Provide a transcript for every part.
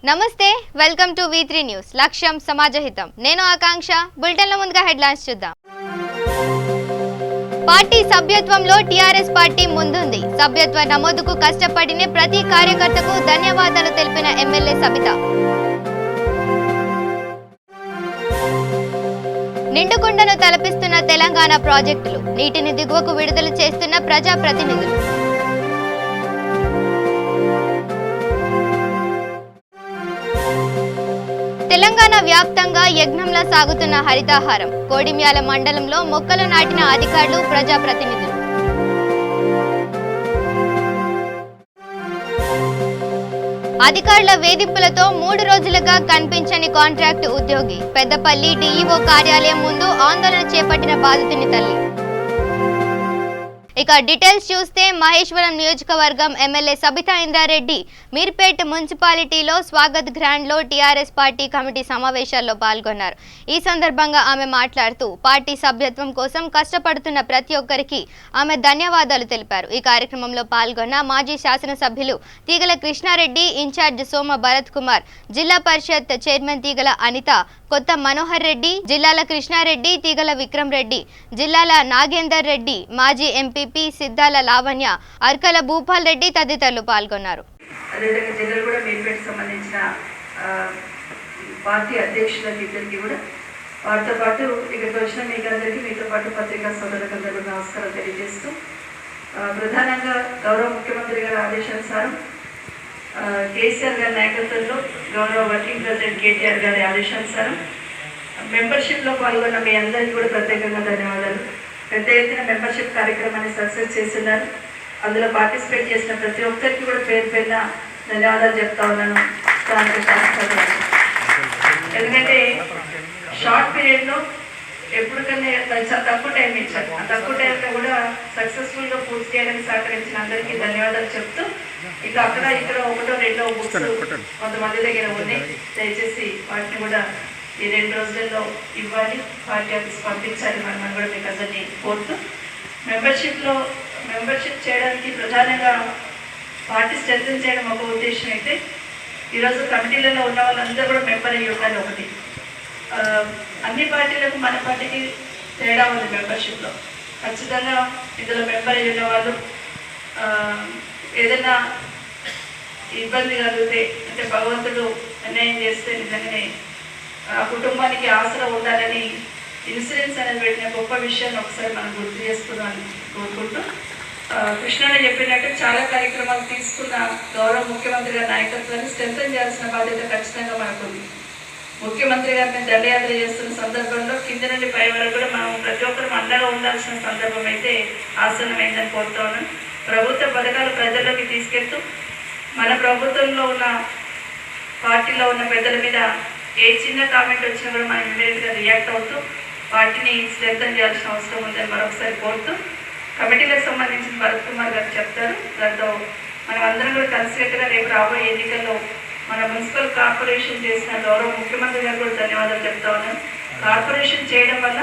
నమస్తే welcome to V3 news లక్ష్యం సమాజహితం నేను ఆకాంక్ష బులెటిన్ల ముందుగా హెడ్లైన్స్ చూద్దాం పార్టీ సభ్యత్వంలో టీఆర్ఎస్ పార్టీ ముందుంది సభ్యత్వ నమోదుకు కష్టపడిన ప్రతి కార్యకర్తకు ధన్యవాదాలు తెలిపిన ఎమ్మెల్యే సబిత నిండుకుండను తలపిస్తున్న తెలంగాణ ప్రాజెక్టులు నీటిని దిగువకు విడుదల చేస్తున్న ప్రజా ప్రతినిధులు తెలంగాణ వ్యాప్తంగా యజ్ఞంలా సాగుతున్న హరితాహారం కోడిమ్యాల మండలంలో మొక్కలు నాటిన అధికారులు ప్రజాప్రతినిధులు అధికారుల వేధింపులతో 3 రోజులుగా కనిపించని కాంట్రాక్ట్ ఉద్యోగి పెద్దపల్లి డీఈఓ కార్యాలయం ముందు ఆందోళన చేపట్టిన బాధితుని తల్లి ఇక డీటెయిల్స్ చూస్తే మహేశ్వరం నియోజకవర్గం ఎమ్మెల్యే సబితా ఇంద్రారెడ్డి మీర్పేట్ మున్సిపాలిటీలో స్వాగత్ గ్రాండ్ లో టీఆర్ఎస్ పార్టీ కమిటీ సమావేశాల్లో పాల్గొన్నారు ఈ సందర్భంగా ఆమె మాట్లాడుతూ పార్టీ సభ్యత్వం కోసం కష్టపడుతున్న ప్రతి ఒక్కరికి ఆమె ధన్యవాదాలు తెలిపారు ఈ కార్యక్రమంలో పాల్గొన్న మాజీ శాసనసభ్యులు తీగల కృష్ణారెడ్డి ఇన్ఛార్జ్ సోమ భరత్ కుమార్ జిల్లా పరిషత్ చైర్మన్ తీగల అనిత కొత్త మనోహర్ రెడ్డి జిల్లాల కృష్ణారెడ్డి తీగల విక్రమ్ రెడ్డి జిల్లాల నాగేందర్ రెడ్డి మాజీ ఎంపీపీ సిద్ధాల లావణ్య అర్కల భూపాల్ రెడ్డి తదితరులు పాల్గొన్నారు అదేవిధంగా జిల్లాలో కూడా మీర్పేటకు సంబంధించిన పార్టీ అధ్యక్షులకి ఇద్దరికి కూడా వారితో పాటు ఇక్కడికి వచ్చిన మీకందరికీ మీతో పాటు పత్రికా సోదరులందరూ నమస్కారం తెలియజేస్తూ ప్రధానంగా గౌరవ ముఖ్యమంత్రి గారి ఆదేశానుసారం కేసీఆర్ గారి నాయకత్వంలో గౌరవ వర్కింగ్ ప్రెసిడెంట్ కేటీఆర్ గారి ఆదేశానుసారం మెంబర్షిప్లో పాల్గొన్న మీ అందరికీ కూడా ప్రత్యేకంగా ధన్యవాదాలు పెద్ద ఎత్తున మెంబర్షిప్ కార్యక్రమాన్ని సక్సెస్ చేస్తున్నారు అందులో పార్టిసిపేట్ చేసిన ప్రతి ఒక్కరికి కూడా పేరు పేరున ధన్యవాదాలు చెప్తా ఉన్నాను ఎందుకంటే షార్ట్ పీరియడ్లో ఎప్పటికన్నా తక్కువ టైం ఇచ్చారు ఆ తక్కువ టైంలో కూడా సక్సెస్ఫుల్గా పూర్తి చేయడానికి సహకరించిన అందరికీ ధన్యవాదాలు చెప్తూ ఇక అక్కడ ఇక్కడ 1-2 బుక్స్ కొంతమంది దగ్గర ఉన్నాయి దయచేసి వాటిని కూడా ఈ 2 రోజుల్లో ఇవ్వాలి పార్టీ ఆఫీస్ పంపించాలి మనం కూడా మీకు అందరినీ కోరుతూ మెంబర్షిప్ చేయడానికి ప్రధానంగా పార్టీ స్ట్రెంథెన్ చేయడం ఒక ఉద్దేశం అయితే ఈరోజు కమిటీలలో ఉన్న వాళ్ళందరూ కూడా మెంబర్ అయ్యి ఉండాలి ఒకటి అన్ని పార్టీలకు మన పార్టీకి తేడా ఉంది మెంబర్షిప్లో ఖచ్చితంగా ఇందులో మెంబర్ అయ్యి ఉన్న వాళ్ళు ఏదైనా ఇబ్బంది కలిగితే అంటే భగవంతుడు అన్యాయం చేస్తే నిజంగానే ఆ కుటుంబానికి ఆసరా ఉండాలని ఇన్సూరెన్స్ అనేది పెట్టిన గొప్ప విషయాన్ని ఒకసారి మనం గుర్తు చేసుకున్నాను కోరుకుంటూ కృష్ణానే చెప్పినట్టు చాలా కార్యక్రమాలు తీసుకున్న గౌరవ ముఖ్యమంత్రి గారి నాయకత్వాన్ని స్ట్రెంథెన్ చేయాల్సిన బాధ్యత ఖచ్చితంగా మనకుంది ముఖ్యమంత్రి గారిని దండయాత్ర చేస్తున్న సందర్భంలో కింద నుండి పై వరకు కూడా మనం ప్రతి ఒక్కరు అండగా ఉండాల్సిన సందర్భం అయితే ఆసన్నమైందని కోరుతా ఉన్నాను ప్రభుత్వ పథకాలు ప్రజల్లోకి తీసుకెళ్తూ మన ప్రభుత్వంలో ఉన్న పార్టీలో ఉన్న పెద్దల మీద ఏ చిన్న కామెంట్ వచ్చినా కూడా మనం ఇమీడియట్గా రియాక్ట్ అవుతూ పార్టీని స్ట్రెంథెన్ చేయాల్సిన అవసరం ఉందని మరొకసారి కోరుతూ కమిటీలకు సంబంధించిన భరత్ కుమార్ గారు చెప్తారు దాంతో మనం అందరం కూడా కలిసికట్టుగా రేపు రాబోయే ఎన్నికల్లో మన మున్సిపల్ కార్పొరేషన్ చేసిన గౌరవ ముఖ్యమంత్రి గారు కూడా ధన్యవాదాలు చెప్తా ఉన్నాను కార్పొరేషన్ చేయడం వల్ల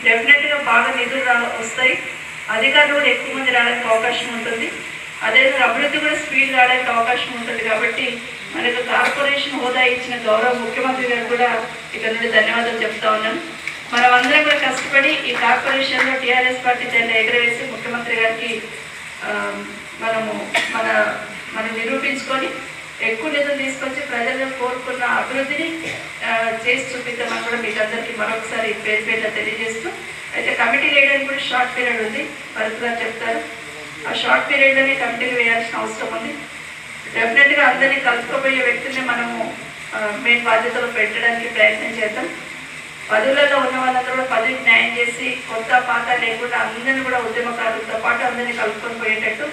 డెఫినెట్గా బాగా నిధులు వస్తాయి అధికారులు కూడా ఎక్కువ మంది రావడానికి అవకాశం ఉంటుంది అదేవిధంగా అభివృద్ధి కూడా స్పీడ్ రావడానికి అవకాశం ఉంటుంది కాబట్టి మనకు కార్పొరేషన్ హోదా ఇచ్చిన గౌరవ ముఖ్యమంత్రి గారు కూడా ఇక్కడ నుండి ధన్యవాదాలు చెప్తా ఉన్నాను మనం అందరం కూడా కష్టపడి ఈ కార్పొరేషన్లో టీఆర్ఎస్ పార్టీ జెండా ఎగరవేసి ముఖ్యమంత్రి గారికి మనం నిరూపించుకొని ఎక్కువ నిధులు తీసుకొచ్చి ప్రజలు కోరుకున్న అభివృద్ధిని చేసి చూపిద్దామని కూడా మీకు అందరికీ మరొకసారి పేరు తెలియజేస్తూ అయితే కమిటీ వేయడానికి కూడా షార్ట్ పీరియడ్ ఉంది భరత్ గారు చెప్తారు ఆ షార్ట్ పీరియడ్లోనే కమిటీలు వేయాల్సిన అవసరం ఉంది డెఫినెట్గా అందరినీ కలుపుకోబోయే వ్యక్తుల్ని మనము మెయిన్ బాధ్యతలు పెట్టడానికి ప్రయత్నం చేద్దాం పదవులలో ఉన్న వాళ్ళందరూ కూడా పదవికి న్యాయం చేసి కొత్త పాత లేకుండా అందరినీ కూడా ఉద్యమకారులతో పాటు అందరినీ కలుపుకొని పోయేటట్టు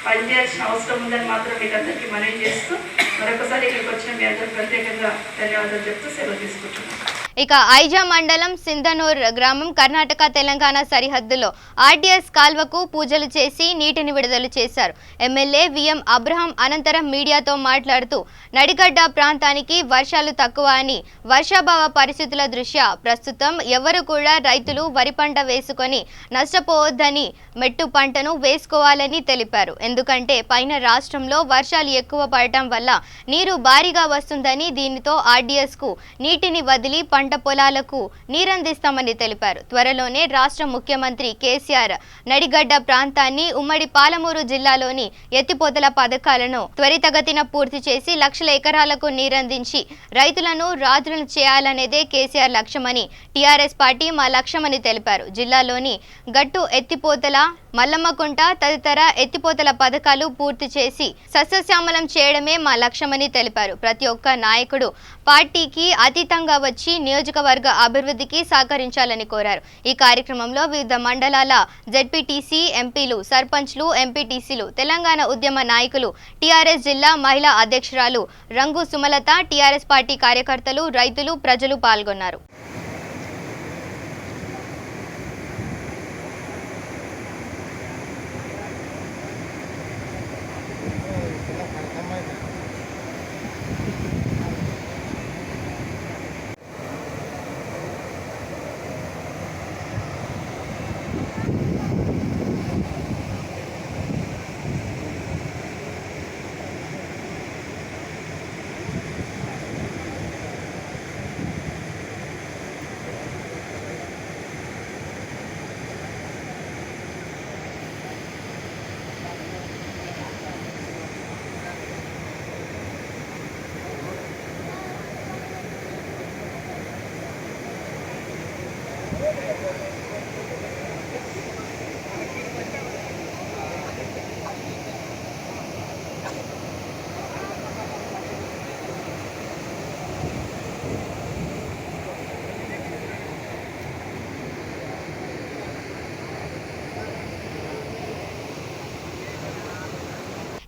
పనిచేయాల్సిన అవసరం ఉందని మాత్రం మీకు అందరికీ మనవి చేస్తూ మరొకసారి ఇక్కడికి వచ్చిన మీ అందరూ ప్రత్యేకంగా ధన్యవాదాలు చెప్తూ సెలవు తీసుకుంటున్నాను ఇక ఐజా మండలం సింధనూర్ గ్రామం కర్ణాటక తెలంగాణ సరిహద్దులో ఆర్డీఎస్ కాల్వకు పూజలు చేసి నీటిని విడుదల చేశారు ఎమ్మెల్యే విఎం అబ్రహం అనంతరం మీడియాతో మాట్లాడుతూ నడిగడ్డ ప్రాంతానికి వర్షాలు తక్కువ అని వర్షాభావ పరిస్థితుల దృష్ట్యా ప్రస్తుతం ఎవరు కూడా రైతులు వరి పంట వేసుకొని నష్టపోవద్దని మెట్టు పంటను వేసుకోవాలని తెలిపారు ఎందుకంటే పైన రాష్ట్రంలో వర్షాలు ఎక్కువ పడటం వల్ల నీరు భారీగా వస్తుందని దీనితో ఆర్డీఎస్ కు నీటిని వదిలి పంట పొలాలకు నీరందిస్తామని తెలిపారు. త్వరలోనే రాష్ట్ర ముఖ్యమంత్రి కేసీఆర్ నడిగడ్డ ప్రాంతాన్ని ఉమ్మడి పాలమూరు జిల్లాలోని ఎత్తిపోతల పథకాలను త్వరితగతిన పూర్తి చేసి లక్షల ఎకరాలకు నీరందించి రైతులను రాజులను చేయాలనేదే కేసీఆర్ లక్ష్యమని టీఆర్ఎస్ పార్టీ మా లక్ష్యమని తెలిపారు. జిల్లాలోని గట్టు ఎత్తిపోతల, మల్లమ్మకుంట తదితర ఎత్తిపోతల పథకాలు పూర్తి చేసి సస్యశ్యామలం చేయడమే మా లక్ష్యమని తెలిపారు. ప్రతి ఒక్క నాయకుడు పార్టీకి అతీతంగా వచ్చి నియోజకవర్గ అభివృద్ధికి సహకరించాలని కోరారు. ఈ కార్యక్రమంలో వివిధ మండలాల జెడ్పీటీసీ, ఎంపీలు, సర్పంచ్లు, ఎంపీటీసీలు, తెలంగాణ ఉద్యమ నాయకులు, టీఆర్ఎస్ జిల్లా మహిళా అధ్యక్షురాలు రంగు సుమలత, టీఆర్ఎస్ పార్టీ కార్యకర్తలు, రైతులు, ప్రజలు పాల్గొన్నారు.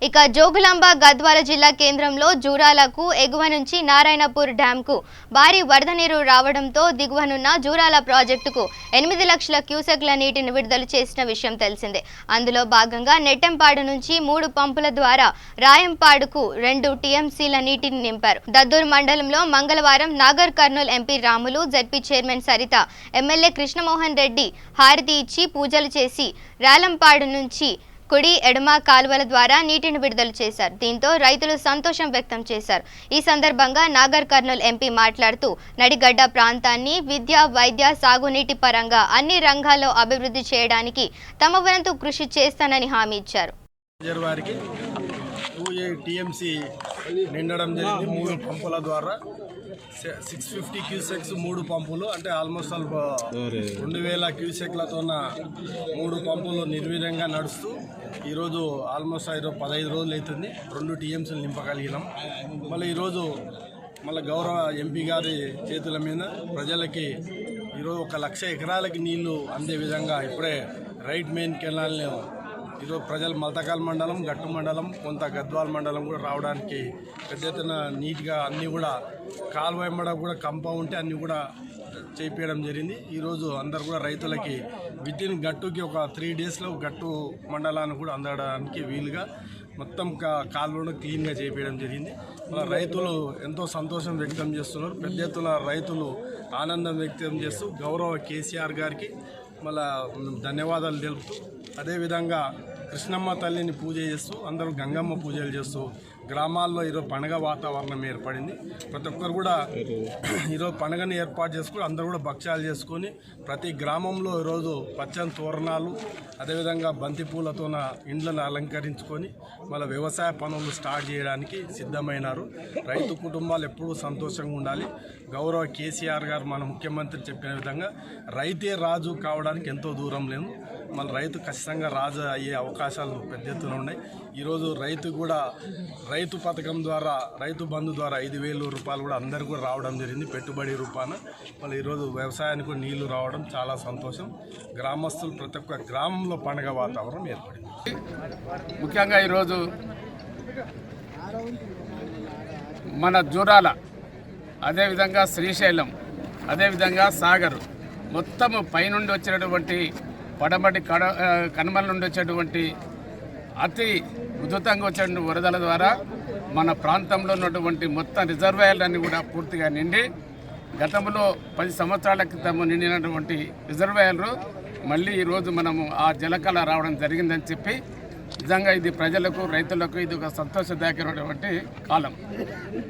ఇక జోగులాంబ గద్వాల జిల్లా కేంద్రంలో జూరాలకు ఎగువ నుంచి నారాయణపూర్ డ్యాంకు భారీ వరద నీరు రావడంతో దిగువనున్న జూరాల ప్రాజెక్టుకు 8 లక్షల క్యూసెక్ల నీటిని విడుదల చేసిన విషయం తెలిసిందే. అందులో భాగంగా నెట్టెంపాడు నుంచి 3 పంపుల ద్వారా రాయంపాడుకు 2 టీఎంసీల నీటిని నింపారు. దద్దూరు మండలంలో మంగళవారం Nagar Kurnool MP Ramulu, ZP chairman Saritha, MLA Krishnamohan Reddy హారతి ఇచ్చి పూజలు చేసి రాలంపాడు నుంచి కుడి, ఎడమ కాలువల ద్వారా నీటిని విడుదల చేశారు. దీంతో రైతులు సంతోషం వ్యక్తం చేశారు. ఈ సందర్భంగా నాగర్ కర్నూల్ ఎంపీ మాట్లాడుతూ నడిగడ్డ ప్రాంతాన్ని విద్య, వైద్య, సాగునీటి పరంగా అన్ని రంగాల్లో అభివృద్ధి చేయడానికి తమ వంతు కృషి చేస్తానని హామీ ఇచ్చారు. టీఎంసీ నిండడం జరిగింది. 3 పంపుల ద్వారా 650 క్యూసెక్స్ 3 పంపులు, అంటే ఆల్మోస్ట్ 2000 క్యూసెక్లతో 3 పంపులు నిర్వీర్యంగా నడుస్తూ ఈరోజు ఆల్మోస్ట్ 15 రోజులు అవుతుంది. 2 టీఎంసీలు నింపగలిగినాం. మళ్ళీ ఈరోజు గౌరవ ఎంపీ గారి చేతుల మీద ప్రజలకి ఈరోజు 1 లక్ష ఎకరాలకి నీళ్లు అందే విధంగా ఇప్పుడే రైట్ మెయిన్ కెనాల్ని ఈరోజు ప్రజలు మల్తకాల్ మండలం, గట్టు మండలం, కొంత గద్వాల్ మండలం కూడా రావడానికి పెద్ద ఎత్తున నీట్గా అన్నీ కూడా కాలువ వెంబడ కూడా కంప ఉంటే అన్నీ కూడా చేయించడం జరిగింది. ఈరోజు అందరు కూడా రైతులకి వితిన్ గట్టుకి ఒక 3 డేస్లో గట్టు మండలాన్ని కూడా అందడానికి వీలుగా మొత్తం కాలువను క్లీన్గా చేయించడం జరిగింది. రైతులు ఎంతో సంతోషం వ్యక్తం చేస్తున్నారు. పెద్ద ఎత్తున రైతులు ఆనందం వ్యక్తం చేస్తూ గౌరవ కేసీఆర్ గారికి ధన్యవాదాలు తెలుపుతూ, అదేవిధంగా కృష్ణమ్మ తల్లిని పూజ చేస్తూ, అందరూ గంగమ్మ పూజలు చేస్తూ గ్రామాల్లో ఈరోజు పండుగ వాతావరణం ఏర్పడింది. ప్రతి ఒక్కరు కూడా ఈరోజు పండుగను ఏర్పాటు చేసుకుని అందరూ కూడా భక్ష్యాలు చేసుకొని ప్రతి గ్రామంలో ఈరోజు పచ్చని తోరణాలు, అదేవిధంగా బంతిపూలతో ఇండ్లను అలంకరించుకొని వ్యవసాయ పనులు స్టార్ట్ చేయడానికి సిద్ధమైనారు. రైతు కుటుంబాలు ఎప్పుడూ సంతోషంగా ఉండాలి. గౌరవ కేసీఆర్ గారు మన ముఖ్యమంత్రి చెప్పిన విధంగా రైతే రాజు కావడానికి ఎంతో దూరం లేదు. రైతు ఖచ్చితంగా రాజు అయ్యే అవకాశాలు పెద్ద ఎత్తున ఉన్నాయి. ఈరోజు రైతు పథకం ద్వారా, రైతు బంధు ద్వారా 5,000 రూపాయలు కూడా అందరికీ కూడా రావడం జరిగింది పెట్టుబడి రూపాన. ఈరోజు వ్యవసాయానికి కూడా నీళ్లు రావడం చాలా సంతోషం. గ్రామస్తులు ప్రతి ఒక్క గ్రామంలో పండుగ వాతావరణం ఏర్పడింది. ముఖ్యంగా ఈరోజు మన జూరాల, అదేవిధంగా శ్రీశైలం, అదేవిధంగా సాగర్ మొత్తం పైనుండి వచ్చినటువంటి పడమటి కనుమల నుండి వచ్చేటువంటి అతి ఉధృతంగా వచ్చే వరదల ద్వారా మన ప్రాంతంలో ఉన్నటువంటి మొత్తం రిజర్వాయర్లన్నీ కూడా పూర్తిగా నిండి, గతంలో 10 సంవత్సరాల క్రితం నిండినటువంటి రిజర్వాయర్లు మళ్ళీ ఈరోజు మనము ఆ జలకళ రావడం జరిగిందని చెప్పి నిజంగా ఇది ప్రజలకు రైతులకు ఇది ఒక సంతోషదాయకమైనటువంటి కాలం.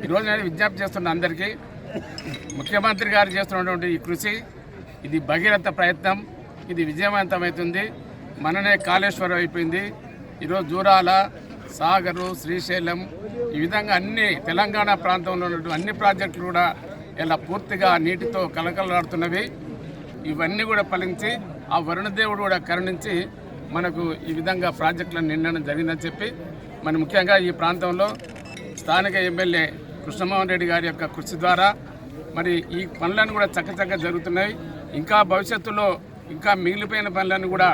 ఈరోజు నేను విజ్ఞప్తి చేస్తున్న అందరికీ ముఖ్యమంత్రి గారు చేస్తున్నటువంటి ఈ కృషి, ఇది భగీరథ ప్రయత్నం, ఇది విజయవంతమవుతుంది. మననే కాళేశ్వరం అయిపోయింది. ఈరోజు జూరాల, సాగరు, శ్రీశైలం ఈ విధంగా అన్ని తెలంగాణ ప్రాంతంలో ఉన్నటువంటి అన్ని ప్రాజెక్టులు కూడా ఇలా పూర్తిగా నీటితో కలకలాడుతున్నవి. ఇవన్నీ కూడా ఫలించి ఆ వరుణదేవుడు కూడా కరుణించి మనకు ఈ విధంగా ప్రాజెక్టులను నిండడం జరిగిందని చెప్పి మరి ముఖ్యంగా ఈ ప్రాంతంలో స్థానిక ఎమ్మెల్యే కృష్ణమోహన్ రెడ్డి గారి యొక్క కృషి ద్వారా మరి ఈ పనులను కూడా చక్కచక్క జరుగుతున్నాయి. ఇంకా భవిష్యత్తులో ఇంకా మిగిలిపోయిన పనులను కూడా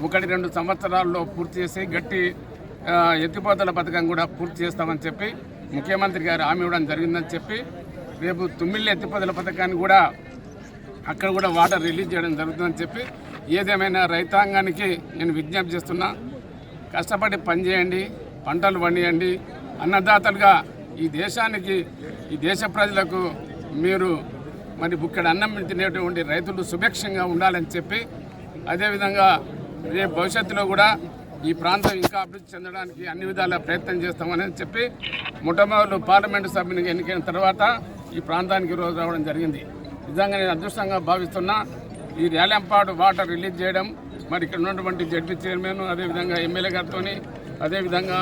1-2 సంవత్సరాల్లో పూర్తి చేసి గట్టి ఎత్తిపోతల పథకం కూడా పూర్తి చేస్తామని చెప్పి ముఖ్యమంత్రి గారు హామీ ఇవ్వడం జరిగిందని చెప్పి రేపు తుమ్మిళ్ళ ఎత్తిపోతల పథకాన్ని కూడా అక్కడ కూడా వాటర్ రిలీజ్ చేయడం జరుగుతుందని చెప్పి ఏదేమైనా రైతాంగానికి నేను విజ్ఞప్తి చేస్తున్నా, కష్టపడి పనిచేయండి, పంటలు పండియండి. అన్నదాతలుగా ఈ దేశానికి, ఈ దేశ ప్రజలకు మీరు మరి ఇక్కడ అన్నం తినేటువంటి రైతులు సుభిక్షంగా ఉండాలని చెప్పి, అదేవిధంగా రేపు భవిష్యత్తులో కూడా ఈ ప్రాంతం ఇంకా అభివృద్ధి చెందడానికి అన్ని విధాల ప్రయత్నం చేస్తామని చెప్పి మొట్టమొదలు పార్లమెంటు సభ్యునికి ఎన్నికైన తర్వాత ఈ ప్రాంతానికి రోజు రావడం జరిగింది. నిజంగా నేను అదృష్టంగా భావిస్తున్నా. ఈ ర్యాలెంపాడు వాటర్ రిలీజ్ చేయడం, మరి ఇక్కడ ఉన్నటువంటి జడ్పీ చైర్మన్, అదేవిధంగా ఎమ్మెల్యే గారితో, అదేవిధంగా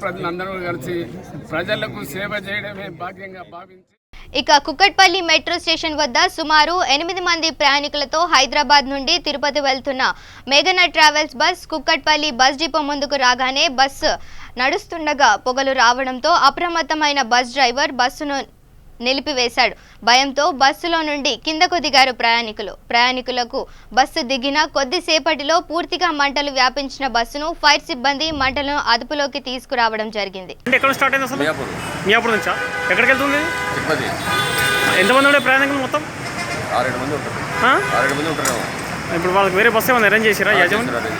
ప్రజలందరూ కలిసి ప్రజలకు సేవ చేయడమే భాగ్యంగా భావించి ఇక కుక్కట్పల్లి మెట్రో స్టేషన్ వద్ద సుమారు 8 మంది ప్రయాణికులతో హైదరాబాద్ నుండి తిరుపతి వెళ్తున్న మేఘన travels bus Kukatpally bus depot ముందుకు రాగానే బస్సు నడుస్తుండగా పొగలు రావడంతో అప్రమత్తమైన బస్ డ్రైవర్ బస్సును నిలిపివేశాడు. భయంతో బస్సులో నుండి కిందకు దిగారు ప్రయాణికులకు బస్సు దిగిన కొద్దిసేపటిలో పూర్తిగా మంటలు వ్యాపించిన బస్సును ఫైర్ సిబ్బంది మంటలను అదుపులోకి తీసుకురావడం జరిగింది. ఎక్కడ స్టార్ట్ అయింది అసలు? మియాపూర్ నుంచా? ఎక్కడికి వెళ్తుంది? ఎంతమంది ఉండే ప్రయాణికులు? మొత్తం 6-7 మంది ఉంటారు. ఇప్పుడు వాళ్ళకి వేరే బస్సు ఏమైనా అరేంజ్ చేసిరా యాజమాన్యం?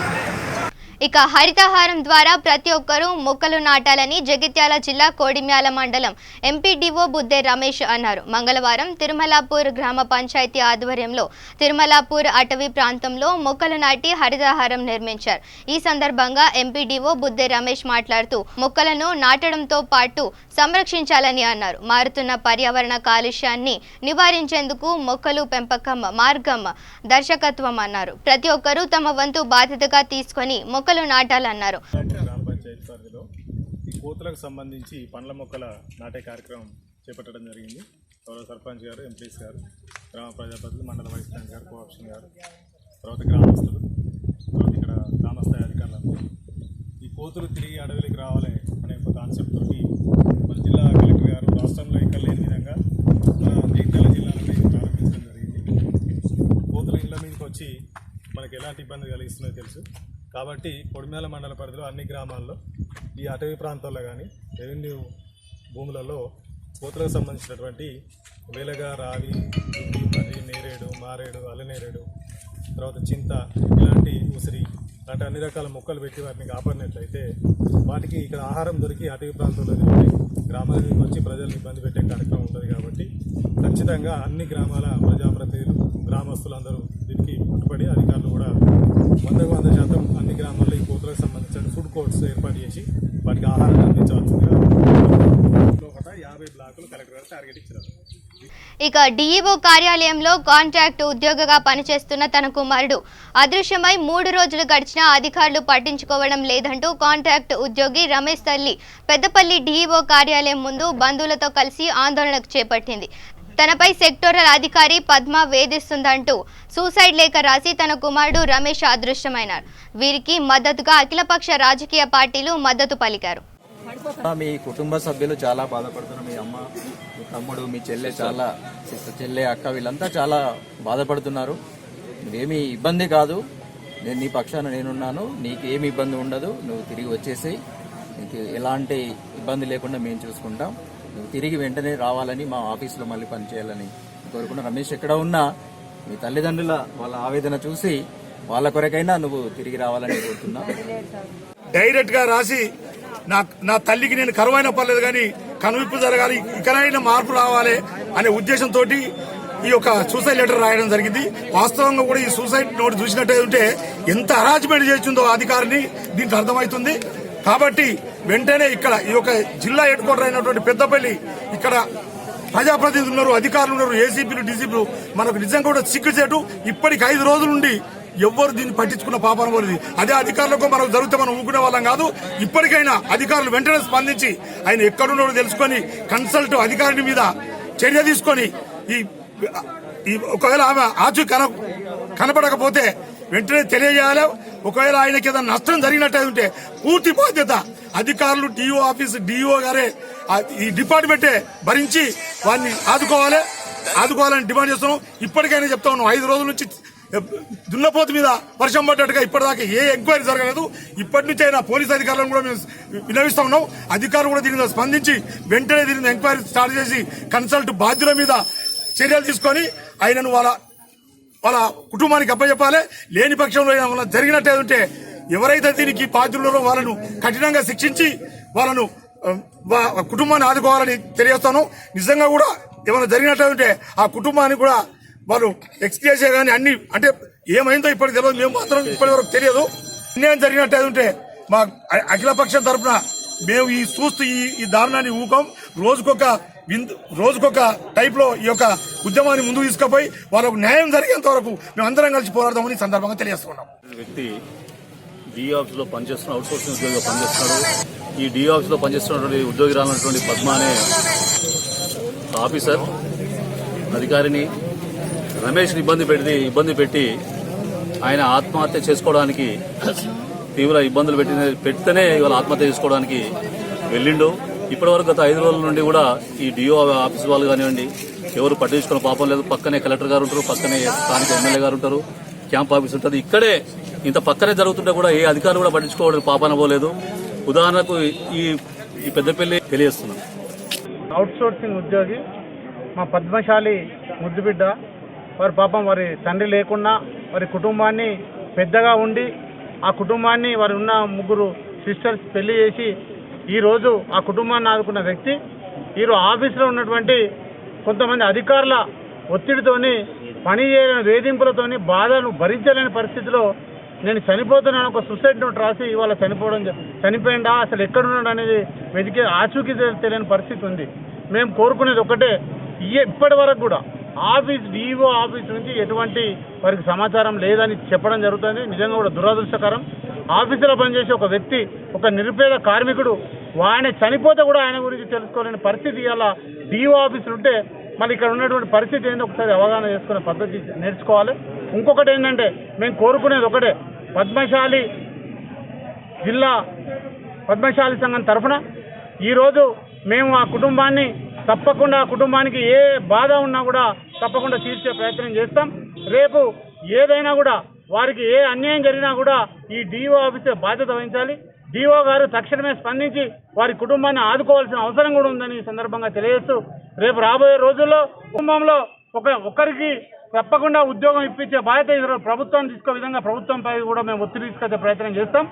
ఇక హరితహారం ద్వారా ప్రతి ఒక్కరూ మొక్కలు నాటాలని జగిత్యాల జిల్లా కోడిమ్యాల మండలం ఎంపీడీఓ బుద్దే రమేష్ అన్నారు. మంగళవారం తిరుమలాపూర్ గ్రామ పంచాయతీ ఆధ్వర్యంలో తిరుమలాపూర్ అటవీ ప్రాంతంలో మొక్కలు నాటి హరితహారం నిర్మించారు. ఈ సందర్భంగా ఎంపీడీఓ బుద్దే రమేష్ మాట్లాడుతూ మొక్కలను నాటడంతో పాటు సంరక్షించాలని అన్నారు. మారుతున్న పర్యావరణ కాలుష్యాన్ని నివారించేందుకు మొక్కలు పెంపకం మార్గం దర్శకత్వం అన్నారు. ప్రతి ఒక్కరూ తమ వంతు బాధ్యతగా తీసుకొని మొక్కలు నాటాలన్నారు. గ్రామ పంచాయతీ పరిధిలో ఈ కోతులకు సంబంధించి పండ్ల మొక్కల నాటే కార్యక్రమం చేపట్టడం జరిగింది. గౌరవ సర్పంచ్ గారు, ఎంపీస్ గారు, గ్రామ ప్రజాప్రతినిధులు, మండల వైస్ ప్రెసిడెంట్ గారు, కోఆప్షన్ గారు, తర్వాత గ్రామస్తులు, తర్వాత ఇక్కడ గ్రామస్థాయి అధికారులందరూ ఈ కోతులు తిరిగి అడవిలోకి రావాలి అనే ఒక కాన్సెప్ట్ తోటి మన జిల్లా కలెక్టర్ గారు రాష్ట్రంలో ఎక్కడ లేని విధంగా జగిత్యాల జిల్లాలో ప్రారంభించడం జరిగింది. కోతులు ఇళ్ళ మీదకి వచ్చి మనకి ఎలాంటి ఇబ్బంది కలిగిస్తుందో తెలుసు. కాబట్టి కొడిమ్యాల మండల పరిధిలో అన్ని గ్రామాల్లో ఈ అటవీ ప్రాంతాల్లో కానీ రెవెన్యూ భూములలో కోతులకు సంబంధించినటువంటి వేలగా, రావి, దుడ్డి, మర్రి, నేరేడు, మారేడు, అల్లనేరేడు, తర్వాత చింత, ఇలాంటి ఉసిరి లాంటి అన్ని రకాల మొక్కలు పెట్టి వాటిని కాపాడినట్లయితే వాటికి ఇక్కడ ఆహారం దొరికి అటవీ ప్రాంతాల్లో తిరిగి గ్రామాలకు వచ్చి ప్రజలను ఇబ్బంది పెట్టే కార్యక్రమం ఉంటుంది. కాబట్టి ఖచ్చితంగా అన్ని గ్రామాల ప్రజాప్రతినిధులు, గ్రామస్తులందరూ దీనికి పట్టుబడి అధికారులు కూడా 100% అన్ని గ్రామాల్లో ఈ కోతులకు సంబంధించిన ఫుడ్ కోర్ట్స్ ఏర్పాటు చేసి వాటికి ఆహారం అందించవలసిందిగా 50 బ్లాకులు కలెక్టర్ గారు టార్గెట్ ఇచ్చారు. ఇక డీఈఓ కార్యాలయంలో కాంట్రాక్ట్ ఉద్యోగిగా పనిచేస్తున్న తన కుమారుడు అదృశ్యమై 3 రోజులు గడిచినా అధికారులు పట్టించుకోవడం లేదంటూ కాంట్రాక్ట్ ఉద్యోగి రమేష్ తల్లి పెద్దపల్లి డీఈఓ కార్యాలయం ముందు బంధువులతో కలిసి ఆందోళన చేపట్టింది. తనపై సెక్టోరల్ అధికారి పద్మ వేధిస్తుందంటూ సూసైడ్ లేఖ రాసి తన కుమారుడు రమేష్ అదృశ్యమైనారు. వీరికి మద్దతుగా అఖిలపక్ష రాజకీయ పార్టీలు మద్దతు పలికారు. మీ కుటుంబ సభ్యులు చాలా బాధపడుతున్నారు. మీ అమ్మ, మీ తమ్ముడు, మీ చెల్లె, అక్క వీళ్ళంతా చాలా బాధపడుతున్నారు. నువ్వేమీ ఇబ్బంది కాదు, నేను నీ పక్షాన నేనున్నాను, నీకు ఏమి ఇబ్బంది ఉండదు, నువ్వు తిరిగి వచ్చేసి నీకు ఎలాంటి ఇబ్బంది లేకుండా మేము చూసుకుంటాం, నువ్వు తిరిగి వెంటనే రావాలని మా ఆఫీసులో మళ్ళీ పనిచేయాలని కోరుకున్నా. రమేష్ ఎక్కడ ఉన్నా మీ తల్లిదండ్రుల వాళ్ళ ఆవేదన చూసి వాళ్ళ కొరకైనా నువ్వు తిరిగి రావాలని కోరుతున్నా. డైరెక్ట్ గా రాసి నా తల్లికి నేను కరువైన పర్లేదు కానీ కనువిప్పు జరగాలి, ఇకనైనా మార్పు రావాలి అనే ఉద్దేశంతో ఈ యొక్క సూసైడ్ లెటర్ రాయడం జరిగింది. వాస్తవంగా కూడా ఈ సూసైడ్ నోట్ చూసినట్టయితే ఎంత హరాజ్మెంట్ చేస్తుందో అధికారిని దీనికి అర్థమవుతుంది. కాబట్టి వెంటనే ఇక్కడ ఈ యొక్క జిల్లా హెడ్ క్వార్టర్ అయినటువంటి పెద్దపల్లి ఇక్కడ ప్రజాప్రతినిధులు ఉన్నారు, అధికారులు ఉన్నారు, ఏసీపీలు, డీసీపీలు, మనకు నిజంగా కూడా సిగ్గుచేటు. ఇప్పటికి 5 రోజుల నుండి ఎవ్వరు దీన్ని పట్టించుకున్న పాపన పోలేదు. అదే అధికారులకు మనకు జరిగితే మనం ఊకునే వాళ్ళం కాదు. ఇప్పటికైనా అధికారులు వెంటనే స్పందించి ఆయన ఎక్కడున్నాడో తెలుసుకొని కన్సల్ట్ అధికారిని మీద చర్య తీసుకొని ఈ ఒకవేళ ఆమె ఆచూ కనపడకపోతే వెంటనే తెలియజేయాలి. ఒకవేళ ఆయనకి ఏదైనా నష్టం జరిగినట్టు పూర్తి బాధ్యత అధికారులు, డిఓ ఆఫీస్, డిఓ గారే, ఈ డిపార్ట్మెంటే భరించి వారిని ఆదుకోవాలని డిమాండ్ చేస్తున్నాం. ఇప్పటికైనా చెప్తా ఉన్నాం, 5 రోజుల నుంచి దున్నపోతు మీద వర్షం పడ్డట్టుగా ఇప్పటిదాకా ఏ ఎంక్వైరీ జరగలేదు. ఇప్పటి నుంచి అయినా పోలీస్ అధికారులను కూడా మేము విన్నవిస్తా ఉన్నాం. అధికారులు కూడా దీని మీద స్పందించి వెంటనే దీని మీద ఎంక్వైరీ స్టార్ట్ చేసి కన్సల్ట్ బాధ్యుల మీద చర్యలు తీసుకొని ఆయనను వాళ్ళ కుటుంబానికి అప్పచెప్పాలి. లేని పక్షంలో జరిగినట్టే ఎవరైతే దీనికి బాధ్యులున్నారో వాళ్ళను కఠినంగా శిక్షించి వాళ్ళను కుటుంబాన్ని ఆదుకోవాలని తెలియజేస్తాను. నిజంగా కూడా ఏమైనా జరిగినట్టే ఆ కుటుంబానికి కూడా వాళ్ళు ఎక్స్క్యూజ్ కానీ అన్ని అంటే ఏమైందో ఇప్పటికి తెలియదు. మేము మాత్రం ఇప్పటి వరకు తెలియదు. అన్యాయం జరిగినట్టే మా అఖిలపక్షం తరఫున మేము చూస్తూ ఈ దారుణాన్ని ఊకం. రోజుకొక టైప్ లో ఈ యొక్క ఉద్యమాన్ని ముందుకు తీసుకుపోయి వాళ్ళకు న్యాయం జరిగేంత వరకు మేము అందరం కలిసి పోరాడదామని సందర్భంగా తెలియజేస్తున్నాం. వ్యక్తి డిఈ ఆఫీస్ లో పనిచేస్తున్న అవుట్ సోర్సింగ్ ఉద్యోగిగా పనిచేస్తున్నాడు. ఈ డిఈ ఆఫీస్ లో పనిచేస్తున్నటువంటి ఉద్యోగిరాలైనటువంటి పద్మ అనే ఆఫీసర్ అధికారిని రమేష్ని ఇబ్బంది పెట్టి ఆయన ఆత్మహత్య చేసుకోవడానికి తీవ్ర ఇబ్బందులు పెడితేనే ఇవాళ ఆత్మహత్య చేసుకోవడానికి వెళ్ళిండు. ఇప్పటివరకు గత 5 రోజుల నుండి కూడా ఈ డిఓ ఆఫీస్ వాళ్ళు కానివ్వండి ఎవరు పట్టించుకున్న పాపం లేదు. పక్కనే కలెక్టర్ గారు ఉంటారు, పక్కనే స్థానిక ఎమ్మెల్యే గారు ఉంటారు, క్యాంప్ ఆఫీస్ ఉంటుంది. ఇక్కడే ఇంత పక్కనే జరుగుతుంటే కూడా ఏ అధికారులు కూడా పట్టించుకోవడం పాపన పోలేదు. ఉదాహరణకు ఈ పెద్దపల్లి తెలియజేస్తున్నాం. అవుట్ సోర్సింగ్ ఉద్యోగి మా పద్మశాలి ముద్దుబిడ్డ. వారి పాపం వారి తండ్రి లేకున్నా వారి కుటుంబాన్ని పెద్దగా ఉండి ఆ కుటుంబాన్ని వారి ఉన్న 3 సిస్టర్స్ పెళ్లి చేసి ఈరోజు ఆ కుటుంబాన్ని ఆదుకున్న వ్యక్తి ఈరోజు ఆఫీసులో ఉన్నటువంటి కొంతమంది అధికారుల ఒత్తిడితోని పని చేయలేని వేధింపులతోని బాధను భరించలేని పరిస్థితిలో నేను చనిపోతున్నాను ఒక సూసైడ్ నోట్ రాసి ఇవాళ చనిపోయిందా అసలు ఎక్కడున్నాడు అనేది వెతికే ఆచూకీ తెలియని పరిస్థితి ఉంది. మేము కోరుకునేది ఒకటే, ఇప్పటి వరకు కూడా డిఓ ఆఫీస్ నుంచి ఎటువంటి వారికి సమాచారం లేదని చెప్పడం జరుగుతుంది. నిజంగా కూడా దురదృష్టకరం. ఆఫీసులో పనిచేసే ఒక వ్యక్తి, ఒక నిరుపేద కార్మికుడు, ఆయన చనిపోతే కూడా ఆయన గురించి తెలుసుకోలేని పరిస్థితి ఇలా డిఓ ఆఫీసులు ఉంటే మళ్ళీ ఇక్కడ ఉన్నటువంటి పరిస్థితి ఏంటో ఒకసారి అవగాహన చేసుకునే పద్ధతి నేర్చుకోవాలి. ఇంకొకటి ఏంటంటే మేము కోరుకునేది ఒకటే, పద్మశాలి సంఘం తరఫున ఈరోజు మేము ఆ కుటుంబానికి ఏ బాధ ఉన్నా కూడా తప్పకుండా తీర్చే ప్రయత్నం చేస్తాం. రేపు ఏదైనా కూడా వారికి ఏ అన్యాయం జరిగినా కూడా ఈ డిఓ ఆఫీసే బాధ్యత వహించాలి. డిఓ గారు తక్షణమే స్పందించి వారి కుటుంబాన్ని ఆదుకోవాల్సిన అవసరం కూడా ఉందని ఈ సందర్భంగా తెలియజేస్తూ రేపు రాబోయే రోజుల్లో కుటుంబంలో ఒకరికి తప్పకుండా ఉద్యోగం ఇప్పించే బాధ్యత ప్రభుత్వం తీసుకునే విధంగా ప్రభుత్వంపై కూడా మేము ఒత్తిడి తీసుకొచ్చే ప్రయత్నం చేస్తాం.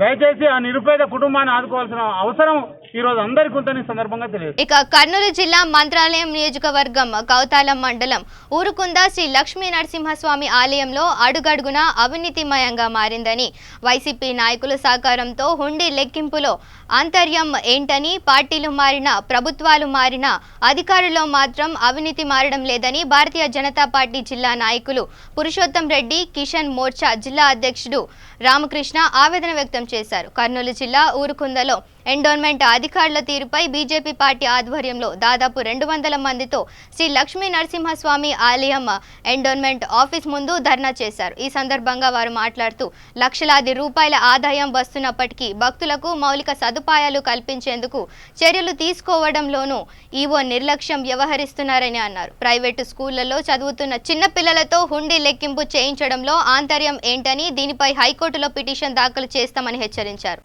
దయచేసి ఆ నిరుపేద కుటుంబాన్ని ఆదుకోవాల్సిన అవసరం ఈ రోజు అందరికీ ఉందని సందర్భంగా తెలియదు. ఇక కర్నూలు జిల్లా మంత్రాలయం నియోజకవర్గం కౌతాలం మండలం ఊరుకుంద శ్రీ లక్ష్మీ నరసింహస్వామి ఆలయంలో అడుగడుగునా అవినీతిమయంగా మారిందని వైసీపీ నాయకుల సహకారంతో హుండీ లెక్కింపులో ఆంతర్యం ఏంటని, పార్టీలు మారినా ప్రభుత్వాలు మారినా అధికారుల్లో మాత్రం అవినీతి మారడం లేదని భారతీయ జనతా పార్టీ జిల్లా నాయకులు పురుషోత్తం రెడ్డి, కిషన్ మోర్చా జిల్లా అధ్యక్షుడు రామకృష్ణ ఆవేదన వ్యక్తం చేశారు. కర్నూలు జిల్లా ఊరుకుందలో ఎండోన్మెంట్ అధికారుల తీరుపై బీజేపీ పార్టీ ఆధ్వర్యంలో దాదాపు 200 మందితో శ్రీ లక్ష్మీ నరసింహస్వామి ఆలయం ఎండోన్మెంట్ ఆఫీస్ ముందు ధర్నా చేశారు. ఈ సందర్భంగా వారు మాట్లాడుతూ లక్షలాది రూపాయల ఆదాయం వస్తున్నప్పటికీ భక్తులకు మౌలిక సదుపాయాలు కల్పించేందుకు చర్యలు తీసుకోవడంలోనూ ఈవో నిర్లక్ష్యం వ్యవహరిస్తున్నారని అన్నారు. ప్రైవేటు స్కూళ్లలో చదువుతున్న చిన్నపిల్లలతో హుండీ లెక్కింపు చేయించడంలో ఆంతర్యం ఏంటని, దీనిపై హైకోర్టులో పిటిషన్ దాఖలు చేస్తామని హెచ్చరించారు.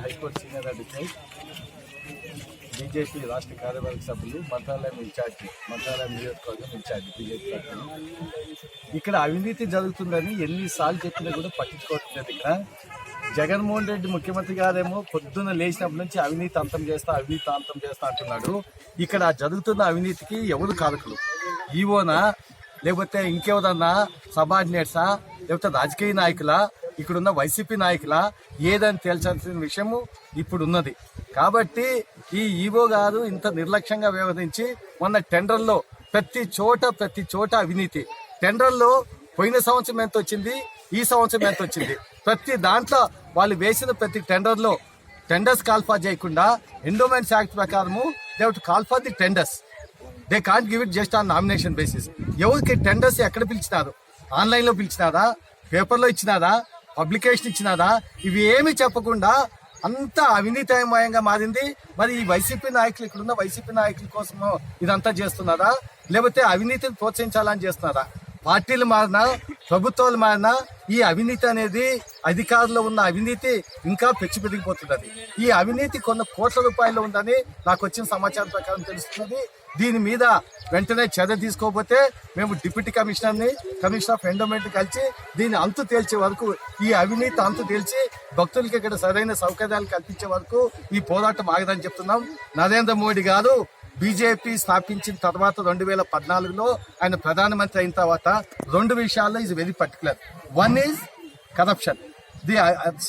హైకోర్టు సీనియర్ అడ్వకేట్, బీజేపీ రాష్ట్ర కార్యవర్గ సభ్యులు, మంత్రాలయం ఇన్ఛార్జి, మంత్రాలయం నియోజకవర్గం ఇన్ఛార్జి బీజేపీ పార్టీ. ఇక్కడ అవినీతి జరుగుతుందని ఎన్నిసార్లు చెప్పినా కూడా పట్టించుకోవట్లేదు. ఇక్కడ జగన్మోహన్ రెడ్డి ముఖ్యమంత్రి గారేమో పొద్దున్న లేచినప్పటి నుంచి అవినీతి అంతం చేస్తా అంటున్నాడు. ఇక్కడ జరుగుతున్న అవినీతికి ఎవరు కారకులు? ఈవోనా లేకపోతే ఇంకెవరన్నా సబార్డినేట్సా లేకపోతే రాజకీయ నాయకులా ఇక్కడున్న వైసీపీ నాయకులా ఏదని తేల్చాల్సిన విషయము ఇప్పుడు ఉన్నది. కాబట్టి ఈ ఈవో గారు ఇంత నిర్లక్ష్యంగా వ్యవహరించి మొన్న టెండర్లో ప్రతి చోట అవినీతి. టెండర్లో పోయిన సంవత్సరం ఎంత వచ్చింది, ఈ సంవత్సరం ఎంత వచ్చింది, ప్రతి దాంట్లో వాళ్ళు వేసిన ప్రతి టెండర్లో టెండర్స్ కాల్ఫర్ చేయకుండా ఎండోమెంట్స్ యాక్ట్ ప్రకారము they have to call for the tenders. They can't give it just on nomination basis. ఎవరికి టెండర్స్ ఎక్కడ పిలిచినారు? ఆన్లైన్లో పిలిచినారా, పేపర్లో ఇచ్చినారా, పబ్లికేషన్ ఇచ్చినారా? ఇవి ఏమి చెప్పకుండా అంతా అవినీతిమయంగా మారింది. మరి ఈ వైసీపీ నాయకులు, ఇక్కడున్న వైసీపీ నాయకుల కోసము ఇదంతా చేస్తున్నారా, లేకపోతే అవినీతిని ప్రోత్సహించాలని చేస్తున్నారా? పార్టీలు మారినా, ప్రభుత్వాలు మారినా ఈ అవినీతి అనేది, అధికారుల్లో ఉన్న అవినీతి ఇంకా పెరిగిపోతున్నది. ఈ అవినీతి కొన్ని కోట్ల రూపాయలు ఉందని నాకు వచ్చిన సమాచారం ప్రకారం తెలుస్తున్నది. దీని మీద వెంటనే చర్య తీసుకోకపోతే మేము డిప్యూటీ కమిషనర్ ఆఫ్ ఎండోమెంట్ కలిసి దీన్ని అంతు తేల్చే వరకు, ఈ అవినీతి అంతు తేల్చి భక్తులకి ఇక్కడ సరైన సౌకర్యాలు కల్పించే వరకు ఈ పోరాటం ఆగదని చెప్తున్నాం. నరేంద్ర మోడీ గారు బీజేపీ స్థాపించిన తర్వాత 2014లో ఆయన ప్రధానమంత్రి అయిన తర్వాత 2 విషయాల్లో is very particular. One is corruption, the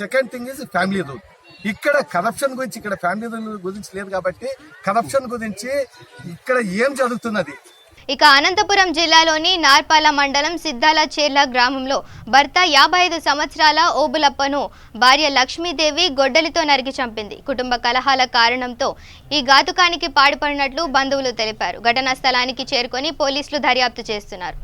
second thing is family rule. ఇక్కడ కరప్షన్ గురించి, ఇక్కడ ఫ్యామిలీ రూల్ గురించి లేదు కాబట్టి కరప్షన్ గురించి ఇక్కడ ఏం జరుగుతున్నది. ఇక అనంతపురం జిల్లాలోని నార్పాల మండలం సిద్ధాల చేర్ల గ్రామంలో భర్త 55 సంవత్సరాల ఓబులప్పను భార్య లక్ష్మీదేవి గొడ్డలితో నరికి చంపింది. కుటుంబ కలహాల కారణంతో ఈ ఘాతుకానికి పాల్పడినట్లు బంధువులు తెలిపారు. ఘటనా స్థలానికి చేరుకొని పోలీసులు దర్యాప్తు చేస్తున్నారు.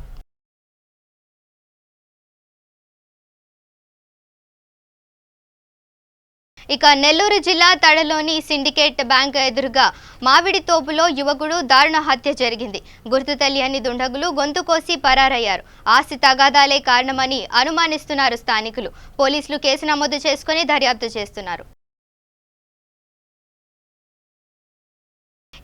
ఇక నెల్లూరు జిల్లా తడలోని సిండికేట్ బ్యాంక్ ఎదురుగా మామిడి తోపులో యువకుడు దారుణ హత్య జరిగింది. గుర్తు తెలియని దుండగులు గొంతు కోసి పరారయ్యారు. ఆస్తి తగాదాలే కారణమని అనుమానిస్తున్నారు స్థానికులు. పోలీసులు కేసు నమోదు చేసుకుని దర్యాప్తు చేస్తున్నారు.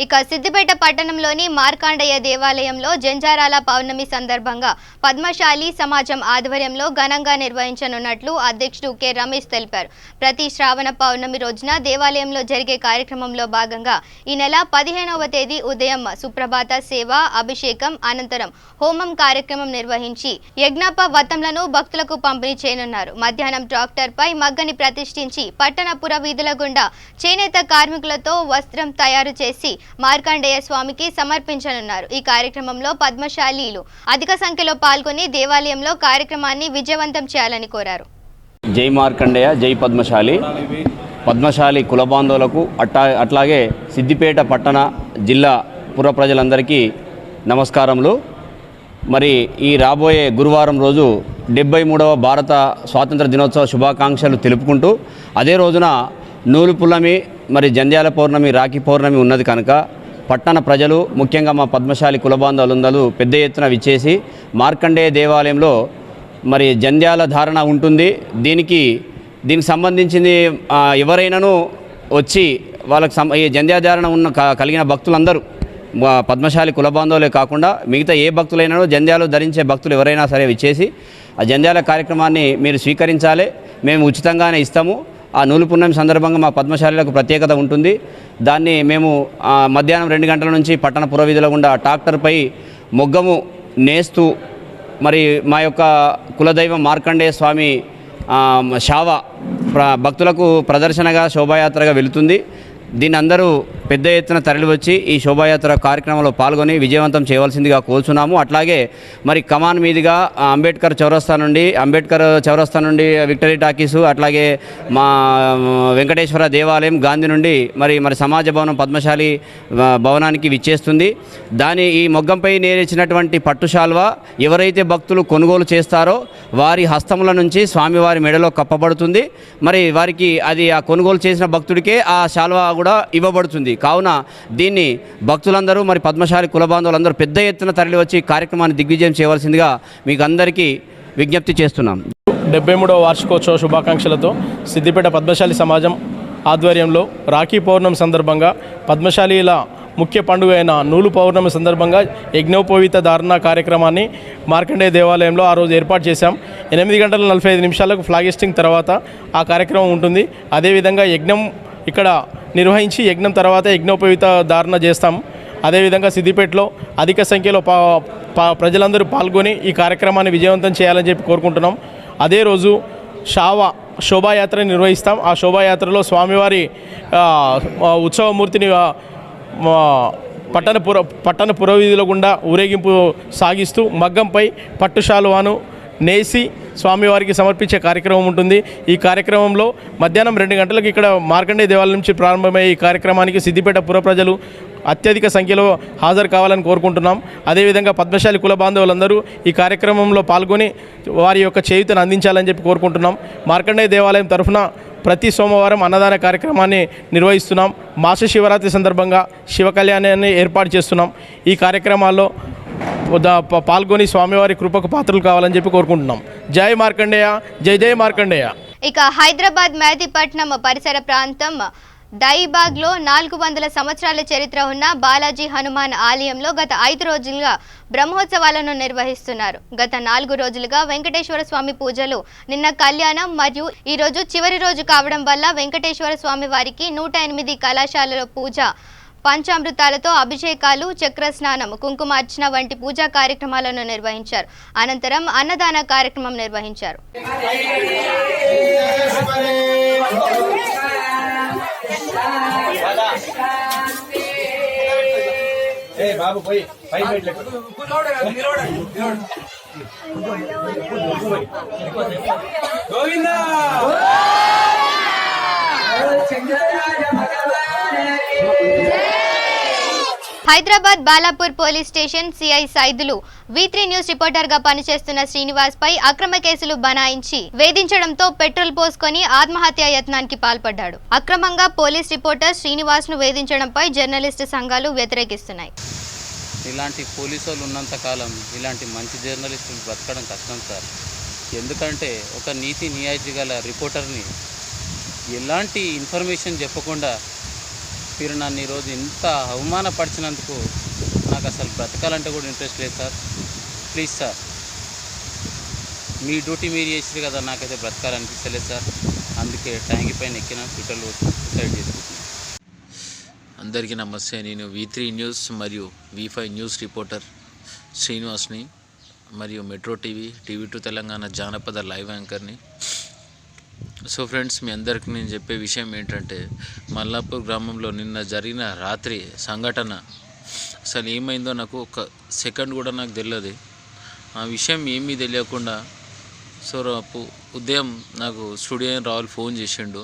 ఇక సిద్దిపేట పట్టణంలోని మార్కాండయ్య దేవాలయంలో జంజారాల పౌర్ణమి సందర్భంగా పద్మశాలి సమాజం ఆధ్వర్యంలో ఘనంగా నిర్వహించనున్నట్లు అధ్యక్షుడు కె రమేష్ తెలిపారు. ప్రతి శ్రావణ పౌర్ణమి రోజున దేవాలయంలో జరిగే కార్యక్రమంలో భాగంగా ఈ నెల 15వ తేదీ ఉదయం సుప్రభాత సేవ, అభిషేకం అనంతరం హోమం కార్యక్రమం నిర్వహించి యజ్ఞాప వత్తంలను భక్తులకు పంపిణీ చేయనున్నారు. మధ్యాహ్నం ట్రాక్టర్పై మగ్గని ప్రతిష్ఠించి పట్టణపుర వీధుల గుండా చేనేత కార్మికులతో వస్త్రం తయారు చేసి మార్కండేయ స్వామికి సమర్పించనున్నారు. ఈ కార్యక్రమంలో పద్మశాలీలు అధిక సంఖ్యలో పాల్గొని దేవాలయంలో కార్యక్రమాన్ని విజయవంతం చేయాలని కోరారు. జై మార్కండేయ, జై పద్మశాలి కుల బాంధవులకు అట్లాగే సిద్దిపేట పట్టణ జిల్లా పుర ప్రజలందరికీ నమస్కారములు. మరి ఈ రాబోయే గురువారం రోజు 73వ భారత స్వాతంత్ర దినోత్సవ శుభాకాంక్షలు తెలుపుకుంటూ, అదే రోజున నూలు పున్నమి, మరి జంధ్యాల పౌర్ణమి, రాఖీ పౌర్ణమి ఉన్నది కనుక పట్టణ ప్రజలు, ముఖ్యంగా మా పద్మశాలి కులబాంధవులందరూ పెద్ద ఎత్తున విచ్చేసి మార్కండేయ దేవాలయంలో మరి జంధ్యాల ధారణ ఉంటుంది. దీనికి సంబంధించింది ఎవరైనాను వచ్చి వాళ్ళకి ఈ జంధ్యా ధారణ ఉన్న కలిగిన భక్తులందరూ పద్మశాలి కులబాంధవులే కాకుండా మిగతా ఏ భక్తులైనానో జంధ్యాలు ధరించే భక్తులు ఎవరైనా సరే విచ్చేసి ఆ జంధ్యాల కార్యక్రమాన్ని మీరు స్వీకరించాలి. మేము ఉచితంగానే ఇస్తాము. ఆ నూలు పున్నమి సందర్భంగా మా పద్మశాలీలకు ప్రత్యేకత ఉంటుంది. దాన్ని మేము మధ్యాహ్నం 2 గంటల నుంచి పట్టణ పురవీధుల గుండా ట్రాక్టర్పై మొగ్గము నేస్తూ మరి మా యొక్క కులదైవం మార్కండేయ స్వామి శావ భక్తులకు ప్రదర్శనగా శోభాయాత్రగా వెళుతుంది. దీన్ని అందరూ పెద్ద ఎత్తున తరలివచ్చి ఈ శోభాయాత్ర కార్యక్రమంలో పాల్గొని విజయవంతం చేయవలసిందిగా కోరుచున్నాము. అట్లాగే మరి కమాన్ మీదుగా అంబేద్కర్ చౌరస్తా నుండి విక్టరీ టాకీసు, అట్లాగే మా వెంకటేశ్వర దేవాలయం, గాంధీ నుండి మరి సమాజ భవనం పద్మశాలి భవనానికి విచ్చేస్తుంది. ఈ మొగ్గంపై నేర్చినటువంటి పట్టుశాల్వా ఎవరైతే భక్తులు కొనుగోలు చేస్తారో వారి హస్తముల నుంచి స్వామివారి మెడలో కప్పబడుతుంది. మరి వారికి అది ఆ కొనుగోలు చేసిన భక్తుడికే ఆ శాల్వా కూడా ఇవ్వబడుతుంది. కావున దీన్ని భక్తులందరూ మరి పద్మశాలి కులబాంధవులందరూ పెద్ద ఎత్తున తరలి వచ్చి కార్యక్రమాన్ని దిగ్విజయం చేయవలసిందిగా మీకు అందరికీ విజ్ఞప్తి చేస్తున్నాం. 73వ వార్షికోత్సవ శుభాకాంక్షలతో సిద్దిపేట పద్మశాలి సమాజం ఆధ్వర్యంలో రాఖీ పౌర్ణమి సందర్భంగా పద్మశాలీల ముఖ్య పండుగ అయిన నూలు పౌర్ణమి సందర్భంగా యజ్ఞోపవీత ధారణ కార్యక్రమాన్ని మార్కండేయ దేవాలయంలో ఆ రోజు ఏర్పాటు చేశాం. 8 గంటల 45 నిమిషాలకు ఫ్లాగిస్టింగ్ తర్వాత ఆ కార్యక్రమం ఉంటుంది. అదేవిధంగా యజ్ఞం ఇక్కడ నిర్వహించి యజ్ఞం తర్వాత యజ్ఞోపవీత ధారణ చేస్తాం. అదేవిధంగా సిద్దిపేటలో అధిక సంఖ్యలో ప్రజలందరూ పాల్గొని ఈ కార్యక్రమాన్ని విజయవంతం చేయాలని చెప్పి కోరుకుంటున్నాం. అదే రోజు శోభాయాత్ర నిర్వహిస్తాం. ఆ శోభాయాత్రలో స్వామివారి ఉత్సవమూర్తిని పట్టణ పురవీధిలో గుండా ఊరేగింపు సాగిస్తూ మగ్గంపై పట్టు శాలువాను నేసి స్వామివారికి సమర్పించే కార్యక్రమం ఉంటుంది. ఈ కార్యక్రమంలో మధ్యాహ్నం 2 గంటలకు ఇక్కడ మార్కండేయ దేవాలయం నుంచి ప్రారంభమయ్యే ఈ కార్యక్రమానికి సిద్దిపేట పుర ప్రజలు అత్యధిక సంఖ్యలో హాజరు కావాలని కోరుకుంటున్నాం. అదేవిధంగా పద్మశాలి కుల బాంధవులందరూ ఈ కార్యక్రమంలో పాల్గొని వారి యొక్క చేయూతను అందించాలని చెప్పి కోరుకుంటున్నాం. మార్కండేయ దేవాలయం తరఫున ప్రతి సోమవారం అన్నదాన కార్యక్రమాన్ని నిర్వహిస్తున్నాం. మాస శివరాత్రి సందర్భంగా శివ కళ్యాణాన్ని ఏర్పాటు చేస్తున్నాం. ఈ కార్యక్రమాల్లో పాల్గొని స్వామివారి కృపకు పాత్రలు కావాలని చెప్పి కోరుకుంటున్నాం. జై మార్కండేయ, జై జై మార్కండేయ. ఇక హైదరాబాద్ మెహదీపట్నం పరిసర ప్రాంతం దైబాగ్లో 400 సంవత్సరాల చరిత్ర ఉన్న బాలాజీ హనుమాన్ ఆలయంలో గత 5 రోజులుగా బ్రహ్మోత్సవాలను నిర్వహిస్తున్నారు. గత 4 రోజులుగా వెంకటేశ్వర స్వామి పూజలు, నిన్న కళ్యాణం మరియు ఈ రోజు చివరి రోజు కావడం వల్ల వెంకటేశ్వర స్వామి వారికి 108 కళాశాలలో పూజ, పంచామృతాలతో అభిషేకాలు, చక్రస్నానం, కుంకుమార్చన వంటి పూజా కార్యక్రమాలను నిర్వహించారు. అనంతరం అన్నదాన కార్యక్రమం నిర్వహించారు. బాబు పోయి Govinda. Hyderabad Balapur police station CI Saidulu V3 news reporter గా పనిచేస్తున్న శ్రీనివాస్ పై అక్రమ కేసులు బనాయించి వేధించడంతో పెట్రోల్ పోసుకొని ఆత్మహత్యా యత్నానికి పాల్పడ్డాడు. అక్రమంగా పోలీస్ రిపోర్టర్ శ్రీనివాస్ ను వేధించడంపై జర్నలిస్టు సంఘాలు వ్యతిరేకిస్తున్నాయి. ఇలాంటి పోలీసు వాళ్ళు ఉన్నంత కాలం ఇలాంటి మంచి జర్నలిస్టులు బ్రతకడం కష్టం సార్. ఎందుకంటే ఒక నీతి నియాయితీ గల రిపోర్టర్ని ఎలాంటి ఇన్ఫర్మేషన్ చెప్పకుండా మీరు నన్ను ఈరోజు ఇంత అవమానపరిచినందుకు నాకు అసలు బ్రతకాలంటే కూడా ఇంట్రెస్ట్ లేదు sir. Please sir, me duty మీరు చేసారు కదా, నాకైతే బ్రతకాలనిపిస్తలేదు సార్. అందుకే ట్యాంక్ పైన ఎక్కిన పిట్టలు సూసైడ్ చేసుకుంటున్నాను. అందరికీ నమస్తే. నేను V3 న్యూస్ మరియు V5 న్యూస్ రిపోర్టర్ శ్రీనివాస్ని మరియు మెట్రో TV2 తెలంగాణ జానపద లైవ్ యాంకర్ని. సో ఫ్రెండ్స్, మీ అందరికీ నేను చెప్పే విషయం ఏంటంటే, మల్లాపూర్ గ్రామంలో నిన్న జరిగిన రాత్రి సంఘటన అసలు ఏమైందో నాకు ఒక సెకండ్ కూడా నాకు తెలియదు. ఆ విషయం ఏమీ తెలియకుండా సో ఉదయం నాకు స్టూడియో రావులు ఫోన్ చేసిండు.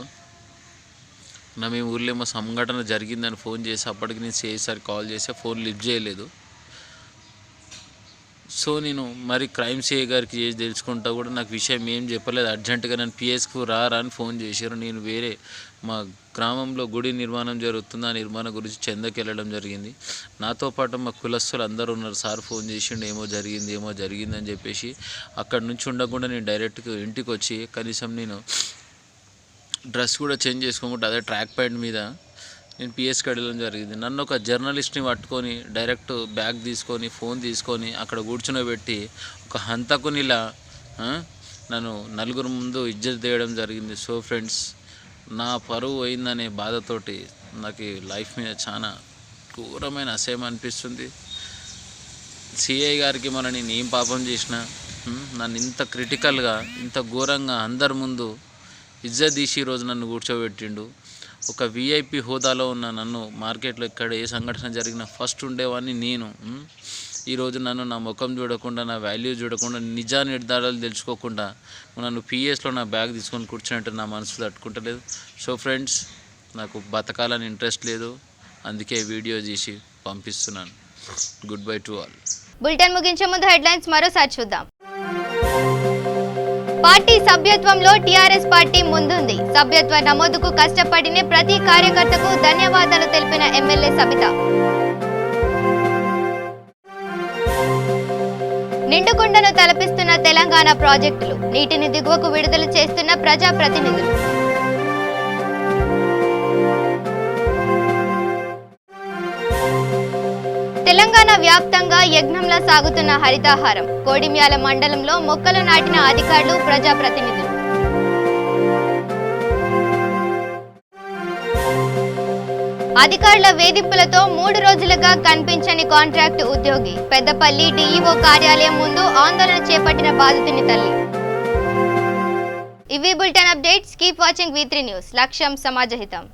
మేము ఊర్లో ఏమో సంఘటన జరిగిందని ఫోన్ చేసి అప్పటికి నేను చేసారి కాల్ చేస్తే ఫోన్ లిఫ్ట్ చేయలేదు. సో నేను మరి క్రైమ్ సిఐ గారికి చేసి తెలుసుకుంటా కూడా నాకు విషయం ఏం చెప్పలేదు. అర్జెంటుగా నన్ను పిఎస్కు రారా అని ఫోన్ చేశారు. నేను వేరే మా గ్రామంలో గుడి నిర్మాణం జరుగుతుంది, ఆ నిర్మాణం గురించి చందకి వెళ్ళడం జరిగింది. నాతో పాటు మా కులస్తులు అందరూ ఉన్నారు. సార్ ఫోన్ చేసిండు ఏమో జరిగింది అని చెప్పేసి. అక్కడి నుంచి ఉండకుండా నేను డైరెక్ట్గా ఇంటికి వచ్చి కనీసం నేను డ్రెస్ కూడా చేంజ్ చేసుకోకుండా అదే ట్రాక్ ప్యాంట్ మీద నేను పిఎస్కి వెళ్ళడం జరిగింది. నన్ను ఒక జర్నలిస్ట్ని పట్టుకొని డైరెక్ట్ బ్యాగ్ తీసుకొని ఫోన్ తీసుకొని అక్కడ కూర్చునబెట్టి ఒక హంతకునిలా నన్ను నలుగురు ముందు ఇజ్జత్ చేయడం జరిగింది. సో ఫ్రెండ్స్, నా పరువు పోయిందనే బాధతోటి నాకు లైఫ్ మీద చాలా ఘోరమైన అసహ్యం అనిపిస్తుంది. సిఐ గారికి మన నేను ఏం పాపం చేసినా నన్ను ఇంత క్రిటికల్గా ఇంత ఘోరంగా అందరి ముందు ఇజ్జత్ తీసి ఈరోజు నన్ను కూర్చోబెట్టిండు. ఒక VIP హోదాలో ఉన్న నన్ను మార్కెట్లో ఇక్కడ ఏ సంఘటన జరిగినా ఫస్ట్ ఉండేవాడిని నేను. ఈరోజు నన్ను నా ముఖం చూడకుండా, నా వాల్యూ చూడకుండా, నిజా నిర్ధారాలు తెలుసుకోకుండా నన్ను PS లో నా బ్యాగ్ తీసుకొని కూర్చున్నట్టు నా మనసు తట్టుకుంటలేదు. సో ఫ్రెండ్స్, నాకు బతకాలని ఇంట్రెస్ట్ లేదు, అందుకే వీడియో తీసి పంపిస్తున్నాను. Good bye to all. Bulletin ముగించే ముందు హెడ్లైన్స్ మరోసారి చూద్దాం. పార్టీ సభ్యత్వంలో టీఆర్ఎస్ పార్టీ ముందుంది. సభ్యత్వ నమోదుకు కష్టపడిన ప్రతి కార్యకర్తకు ధన్యవాదాలు తెలిపిన ఎమ్మెల్యే సబిత. నిండుకుండను తలపిస్తున్న తెలంగాణ ప్రాజెక్టులు, నీటిని దిగువకు విడుదల చేస్తున్న ప్రజాప్రతినిధులు. తెలంగాణ వ్యాప్తంగా యజ్ఞంలా సాగుతున్న హరితాహారం, కోడిమ్యాల మండలంలో మొక్కలు నాటిన అధికారులు, ప్రజాప్రతినిధులు. అధికారుల వేధింపులతో 3 రోజులుగా కనిపించని కాంట్రాక్ట్ ఉద్యోగి పెద్దపల్లి డీఈఓ కార్యాలయం ముందు ఆందోళన చేపట్టిన బాధితుని తల్లి. ఇవి bulletin updates. Keep watching V3 news. లక్ష్యం సమాజహితం.